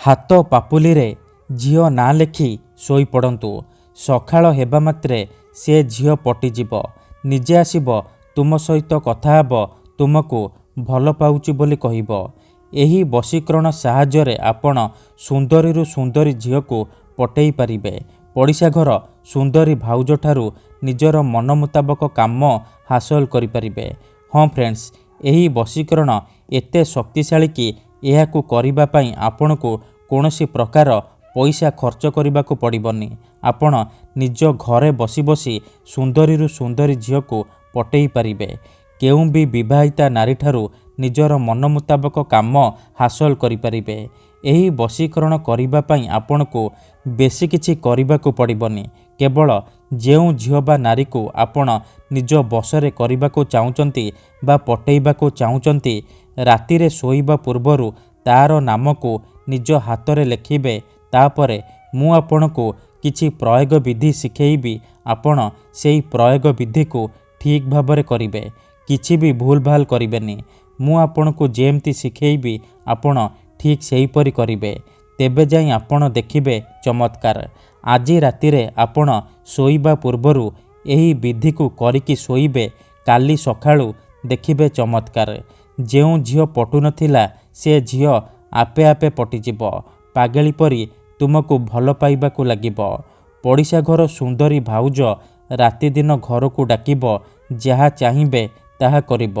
हाथ पापुली झील ना लेखि शोई पड़तु। सकाळ हेबा मात्रे से झील पटिजिब, निजे आसिब तुम सहित कथा हेब, तुमको भल पाउची बोली कहिब। एही वशीकरण साहाय्य आपण सुंदरी सुंदरी झील को पटेई पारिबे। पड़िशा घर सुंदरी भाउज ठारू निजर मन मुताबक काम हासिल करिपारिबे। हाँ फ्रेंड्स, एही वशीकरण एते शक्तिशाली कि एहाकू करिबा पई आपनको कौनसी प्रकार पैसा खर्च करने को पड़बनी। आपण निज घरे बसी बसी सुंदरी सुंदरी झील को पटेई पारिबे। केउ भी विवाहिता नारी ठारू निजर मन मुताबक काम हासिल करिपारिबे। एही वशीकरण करिबा पई आपनको बेसी किछि करिबा को पड़बनी। केवल जेउ झील बा नारी को आपण निज बसरे करिबा को चाहुचंती बा पटेइबा को चाहुचंती, रातिरे सोइबा पूर्वरु तार नाम को निज हाथरे लेखिबे। तापरे मु आपनको किछि प्रयोग विधि शिखेइबी, आपण सेई प्रयोग विधि को ठीक भाबरे करिबे, किछि भी भूल भाल करिबेनी। मु आपनको जेमती शिखेइबी आपण ठीक सेही परि करिबे, तेबे जाई आपण देखिबे चमत्कार। आजी रातिरे आपण सोइबा पूर्वरु एही विधि को करिकि सोइबे, काली सखाळु देखिबे चमत्कार। जेउ झील पटु नथिला से झील आपे आपे पटिजिब, पागेली परी तुमको भल पाइबाकू लागिब। पड़िशा घर सुंदरी भाउज राति दिन घर को डाकिब, जहा चाहिबे ताहा करिब,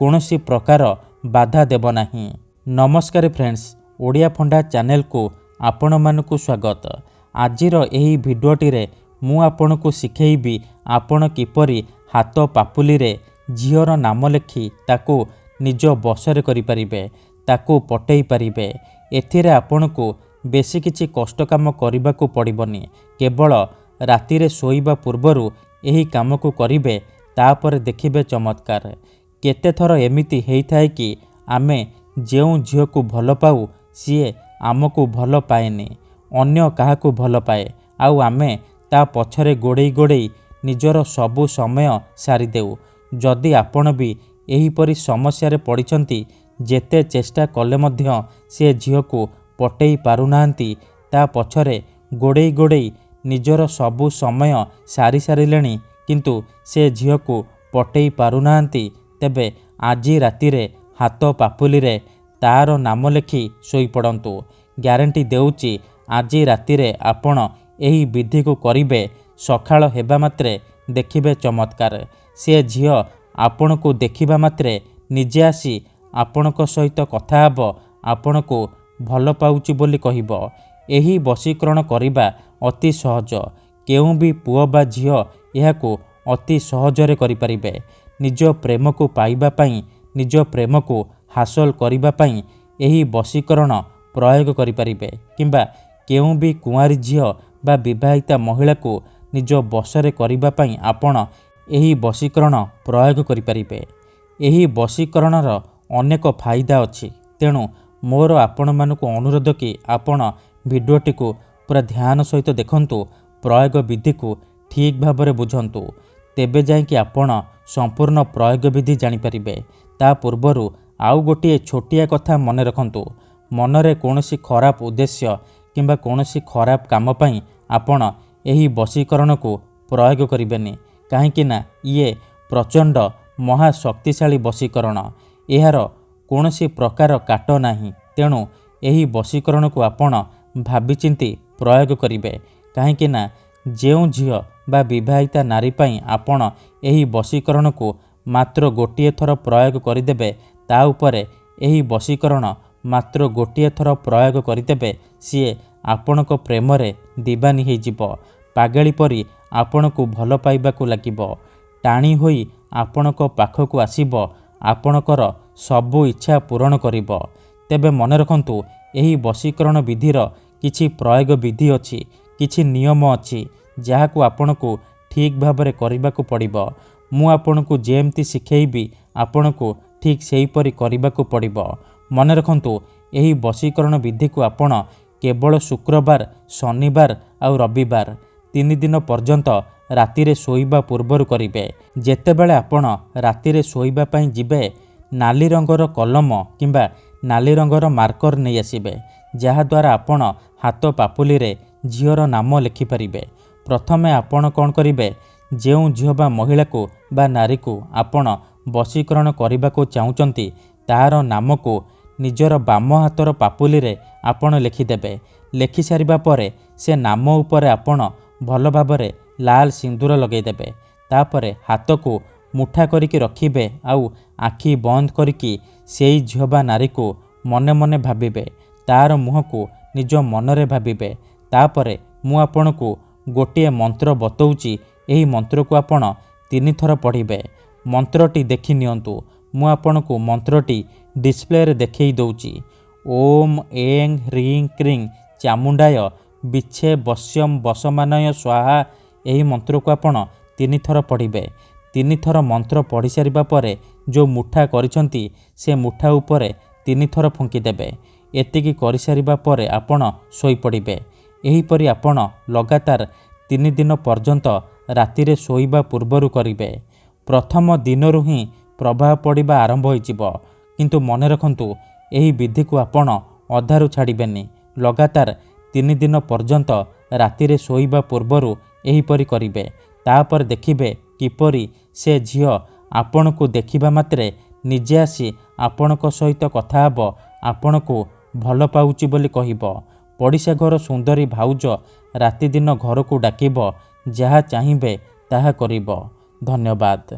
कौनसी प्रकार बाधा देब नाही। नमस्कार फ्रेंड्स, ओडिया फंडा चैनल को आपण मानकु स्वागत। आजिर एही भिडियोटी रे मु आपनको शिखेइबी आपण किपरि हाथ पापुली रे झीवर नाम लेखि ताको निज बसरे करिपारिबे, ताको पटेई पारिबे। एथिरे आपनको बेसी किछि कष्ट काम करिबाकू पड़िबनी। केवल रातिरे सोइबा पूर्वरु एही काम को करिबे, तापर देखिबे चमत्कार। केते थर एमिति हेइथाय कि आमे जेउ झील को भल पाऊ सीए आमको भल पाएनी, अन्य काहाकू भल पाए, आउ आमे ता पछरे गोड़ेई गोड़ेई निजर सबु समय सारी देउ। जदि आपण भी एहीपरि समस्या पड़िछंती, जेते चेष्टा कले मध्य से झील को पटेई पारुनाहांती, ता पछरे गोड़ेई गोड़ेई निजर सबु समय सारी सारिलेणी, किंतु से झील को पटेई पारुनाहांती, तेबे आजी रातिरे हाथ पापुली रे तार नाम लेखि सोई पड़ंतु। ग्यारंटी देउची, आजी रातिरे आपण एही विधि को करिबे, सकाळ हेबा मात्रे देखिबे चमत्कार। से झील आपण को देखिबा मात्रे निजे आसी आपणक सहित कथा हेब, आपणको भल पाउची बोली कहिब। एही वशीकरण करिबा अति सहज। केउ भी पुओ बा झील एहाकू अति सहजरे करिपारिबे। निज प्रेम को पाइबा पई, निज प्रेम को हासिल करिबा पई एही वशीकरण प्रयोग करिपारिबे। किंबा केउ भी कुंवारी झील बा विवाहिता महिला को निज बसरे करिबा पई आपण एही वशीकरण प्रयोग करिपारिबे। एही वशीकरणर अनेक फायदा अछि, तेणु मोर आपण मानकु अनुरोध कि आपण भिडियोटी को पूरा ध्यान सहित देखंतु, प्रयोग विधि को ठीक भाबरे बुझंतु, तेबे जाय कि आपण संपूर्ण प्रयोग विधि जानि परिबे। ता पूर्वरु आउ गोटिए छोटिया कथा मन रखंतु, मनरे कौनसी खराब उद्देश्य किंबा कौनसी खराब काम पई आपण एही वशीकरण को प्रयोग करिबेनी। काहेकि ना ये प्रचंड महाशक्तिशाली वशीकरण, एहार कौनसी प्रकार काट नाही। तेणु एही वशीकरण को आपण भाबिचिंती प्रयोग करिबे। काहेकि ना जेउ झील बा विवाहिता नारी पई आपण एही वशीकरण को मात्र गोटिए थर प्रयोग करिदेबे, ता उपरे एही वशीकरण मात्र गोटिए थर प्रयोग करिदेबे, सीए आपणक प्रेम रे दीवानी हेइ जिवो, पागेली परी आपणको भल पाइबाकू लागिबो, टाणी होई आपणक पाखकू आसिबो, आपणकर सबु इच्छा पूरण करिबो। तेबे मन रखंतु, एही वशीकरण विधिर किछि प्रयोग विधि अछि, किछि नियम अछि, जाहाकू आपणको ठीक भाबरे करिबाकू पड़िबो। मु आपणको जेमती शिखेइबी आपणको ठीक सेही परि करिबाकू पड़िबो। मन रखंतु, एही वशीकरण विधि को आपण केवल शुक्रवार, शनिवार आउ रविवार 3 दिन पर्यंत रातिरे सोइबा पूर्वरु करिबे। जेतेबेले आपण रातिरे सोइबा पई जिबे, नाली रंगर कलम किंबा नाली रंगर मार्कर नहीं आसिबे। ଯାହାଦ୍ୱାରା ଆପଣ ହାତ ପାପୁଲିରେ ଝିଅର ନାମ ଲେଖିପାରିବେ। ପ୍ରଥମେ ଆପଣ କ'ଣ କରିବେ, ଯେଉଁ ଝିଅ ବା ମହିଳାକୁ ବା ନାରୀକୁ ଆପଣ ବଶୀକରଣ କରିବାକୁ ଚାହୁଁଛନ୍ତି ତାହାର ନାମକୁ ନିଜର ବାମ ହାତର ପାପୁଲିରେ ଆପଣ ଲେଖିଦେବେ। ଲେଖିସାରିବା ପରେ ସେ ନାମ ଉପରେ ଆପଣ ଭଲ ଭାବରେ ଲାଲ ସିନ୍ଦୁର ଲଗାଇଦେବେ। ତାପରେ ହାତକୁ ମୁଠା କରିକି ରଖିବେ ଆଉ ଆଖି ବନ୍ଦ କରିକି ସେଇ ଝିଅ ବା ନାରୀକୁ ମନେ ମନେ ଭାବିବେ। ତାର ମୁହଁକୁ ନିଜ ମନରେ ଭାବିବେ। ତାପରେ ମୁଁ ଆପଣଙ୍କୁ ଗୋଟିଏ ମନ୍ତ୍ର ବତଉଛି, ଏହି ମନ୍ତ୍ରକୁ ଆପଣ 3 ଥର ପଢ଼ିବେ। ମନ୍ତ୍ରଟି ଦେଖି ନିଅନ୍ତୁ। ମୁଁ ଆପଣଙ୍କୁ ମନ୍ତ୍ରଟି ଡିସପ୍ଲେରେ ଦେଖେଇ ଦେଉଛି। ଓମ୍ ଏଂ ହ୍ରିଂ କ୍ରିଂ ଚାମୁଣ୍ଡାୟ ବିଛେ ବଶ୍ୟମ ବସମାନୟ ସ୍ୱାହା। ଏହି ମନ୍ତ୍ରକୁ ଆପଣ 3 ଥର ପଢ଼ିବେ। 3 ଥର ମନ୍ତ୍ର ପଢ଼ି ସାରିବା ପରେ ଯେଉଁ ମୁଠା କରିଛନ୍ତି ସେ ମୁଠା ଉପରେ 3 ଥର ଫୁଙ୍କିଦେବେ। ଏତିକି କରିସାରିବା ପରେ ଆପଣ ଶୋଇପଡ଼ିବେ। ଏହିପରି ଆପଣ ଲଗାତାର 3 ଦିନ ପର୍ଯ୍ୟନ୍ତ ରାତିରେ ଶୋଇବା ପୂର୍ବରୁ କରିବେ। ପ୍ରଥମ ଦିନରୁ ହିଁ ପ୍ରଭାବ ପଡ଼ିବା ଆରମ୍ଭ ହୋଇଯିବ। କିନ୍ତୁ ମନେ ରଖନ୍ତୁ, ଏହି ବିଧିକୁ ଆପଣ ଅଧାରୁ ଛାଡ଼ିବେନି। ଲଗାତାର 3 ଦିନ ପର୍ଯ୍ୟନ୍ତ ରାତିରେ ଶୋଇବା ପୂର୍ବରୁ ଏହିପରି କରିବେ। ତାପରେ ଦେଖିବେ କିପରି ସେ ଝିଅ ଆପଣଙ୍କୁ ଦେଖିବା ମାତ୍ରେ ନିଜେ ଆସି ଆପଣଙ୍କ ସହିତ କଥା ହେବ, ଆପଣଙ୍କୁ ଭଲ ପାଉଛି ବୋଲି କହିବ। ପଡ଼ିଶା ଘର ସୁନ୍ଦରୀ ଭାଉଜ ରାତିଦିନ ଘରକୁ ଡାକିବ, ଯାହା ଚାହିଁବେ ତାହା କରିବ। ଧନ୍ୟବାଦ।